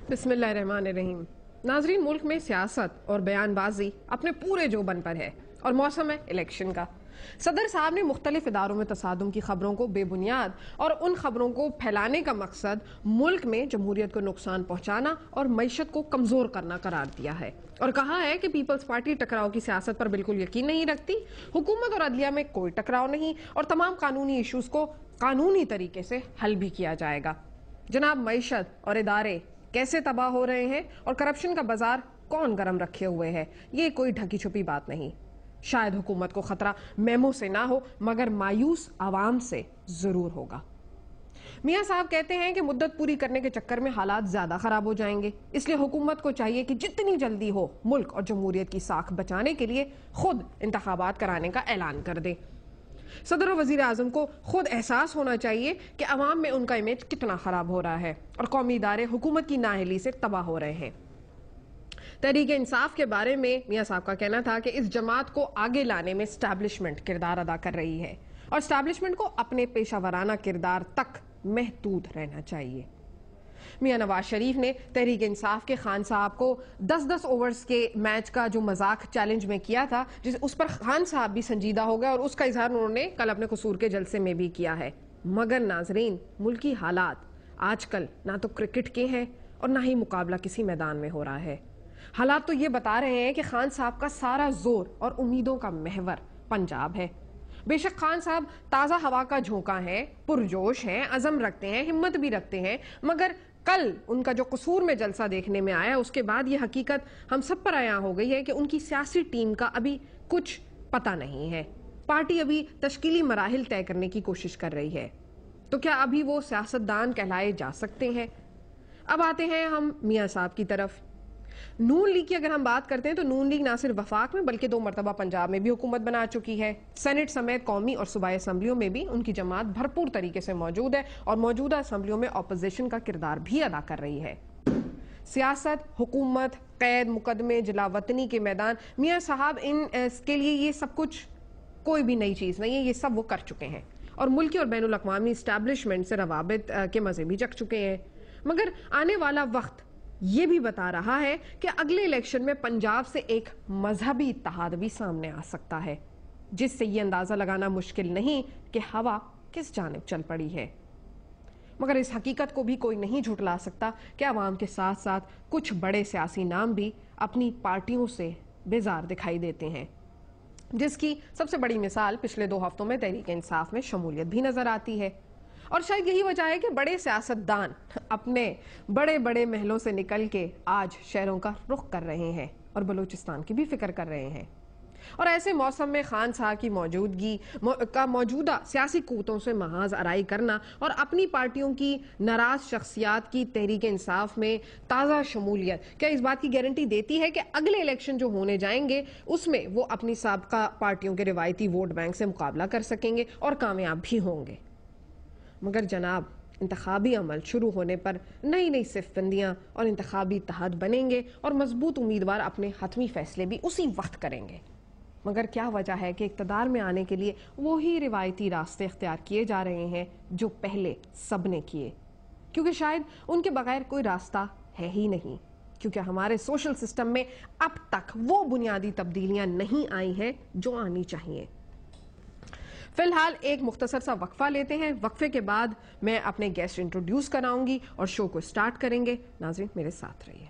बिस्मिल्लाहिर्रहमानिर्रहीम। नाजरीन, मुल्क में सियासत और बयानबाजी अपने पूरे जोबन पर है और मौसम है इलेक्शन का। सदर साहब ने मुख्तलिफ इदारों में तसादुम की खबरों को बेबुनियाद और उन खबरों को फैलाने का मकसद मुल्क में जमहूरियत को नुकसान पहुंचाना और मईशत को कमजोर करना करार दिया है और कहा है कि पीपल्स पार्टी टकराव की सियासत पर बिल्कुल यकीन नहीं रखती। हुकूमत और अदलिया में कोई टकराव नहीं और तमाम कानूनी इशूज को कानूनी तरीके से हल भी किया जाएगा। जनाब, मईशत और इदारे कैसे तबाह हो रहे हैं और करप्शन का बाजार कौन गरम रखे हुए है, ये कोई ढकी छुपी बात नहीं। शायद हुकूमत को खतरा मेमो से ना हो मगर मायूस आवाम से जरूर होगा। मियां साहब कहते हैं कि मुद्दत पूरी करने के चक्कर में हालात ज्यादा खराब हो जाएंगे, इसलिए हुकूमत को चाहिए कि जितनी जल्दी हो मुल्क और जमहूरियत की साख बचाने के लिए खुद इंतखाबात कराने का ऐलान कर दे। सदर और वजीर आजम को खुद एहसास होना चाहिए कि अवाम में उनका इमेज कितना खराब हो रहा है और कौमी इदारे हुकूमत की नाअहली से तबाह हो रहे हैं। तहरीक इंसाफ के बारे में मियां साहब का कहना था कि इस जमात को आगे लाने में स्टैब्लिशमेंट किरदार अदा कर रही है और स्टैब्लिशमेंट को अपने पेशावराना किरदार तक महदूद रहना चाहिए। मियां नवाज शरीफ ने तहरीक इंसाफ के खान साहब को 10-10 ओवर्स के मैच का जो मजाक चैलेंज में किया था, उस पर खान साहब भी संजीदा हो गए और उसका इजहार उन्होंने कल अपने कसूर के जलसे में भी किया है। मगर नाजरीन, मुल्की हालात आजकल ना तो क्रिकेट के हैं और ना ही मुकाबला किसी मैदान में हो रहा है। हालात तो ये बता रहे हैं कि खान साहब का सारा जोर और उम्मीदों का महवर पंजाब है। बेशक खान साहब ताजा हवा का झोंका है, पुरजोश हैं, अज़म रखते हैं, हिम्मत भी रखते हैं, मगर कल उनका जो कसूर में जलसा देखने में आया उसके बाद ये हकीकत हम सब पर आया हो गई है कि उनकी सियासी टीम का अभी कुछ पता नहीं है। पार्टी अभी तश्कीली मराहिल तय करने की कोशिश कर रही है, तो क्या अभी वो सियासतदान कहलाए जा सकते हैं? अब आते हैं हम मियां साहब की तरफ। नून लीग की अगर हम बात करते हैं तो नून लीग ना सिर्फ वफाक में बल्कि 2 मरतबा पंजाब में भी हुकूमत बना चुकी है। सेनेट समेत कौमी और सूबाई असम्बलियों में भी उनकी जमात भरपूर तरीके से मौजूद है और मौजूदा असम्बलियों में ऑपोजिशन का किरदार भी अदा कर रही है। सियासत, हुकूमत, कैद, मुकदमे, जलावतनी के मैदान, मियां साहब इसके लिए ये सब कुछ कोई भी नई चीज नहीं है, ये सब वो कर चुके हैं और मुल्की और बैनुल अक़वामी एस्टैब्लिशमेंट से रवाबित के मजे भी जग चुके हैं। मगर आने वाला वक्त ये भी बता रहा है कि अगले इलेक्शन में पंजाब से एक मजहबी इत्तेहाद भी सामने आ सकता है, जिससे ये अंदाजा लगाना मुश्किल नहीं कि हवा किस जानिब चल पड़ी है। मगर इस हकीकत को भी कोई नहीं झुटला सकता कि अवाम के साथ साथ कुछ बड़े सियासी नाम भी अपनी पार्टियों से बेजार दिखाई देते हैं, जिसकी सबसे बड़ी मिसाल पिछले 2 हफ्तों में तहरीक इंसाफ में शमूलियत भी नजर आती है। और शायद यही वजह है कि बड़े सियासतदान अपने बड़े बड़े महलों से निकल के आज शहरों का रुख कर रहे हैं और बलूचिस्तान की भी फिक्र कर रहे हैं। और ऐसे मौसम में खान साहब की मौजूदगी का मौजूदा सियासी कुव्वतों से महाज आराई करना और अपनी पार्टियों की नाराज शख्सियात की तहरीक इंसाफ में ताज़ा शमूलियत क्या इस बात की गारंटी देती है कि अगले इलेक्शन जो होने जाएंगे उसमें वो अपनी साबका पार्टियों के रिवायती वोट बैंक से मुकाबला कर सकेंगे और कामयाब भी होंगे? मगर जनाब, इंतखाबी अमल शुरू होने पर नई नई सिफबंदियां और इंतखाबी इत्तेहाद बनेंगे और मजबूत उम्मीदवार अपने हतमी फैसले भी उसी वक्त करेंगे। मगर क्या वजह है कि इक़्तिदार में आने के लिए वही रिवायती रास्ते इख्तियार किए जा रहे हैं जो पहले सबने किए? क्योंकि शायद उनके बगैर कोई रास्ता है ही नहीं, क्योंकि हमारे सोशल सिस्टम में अब तक वो बुनियादी तब्दीलियां नहीं आई हैं जो आनी चाहिए। फिलहाल एक मुख्तसर सा वक्फा लेते हैं। वक्फे के बाद मैं अपने गेस्ट इंट्रोड्यूस कराऊंगी और शो को स्टार्ट करेंगे। नाज़रीन, मेरे साथ रहिए।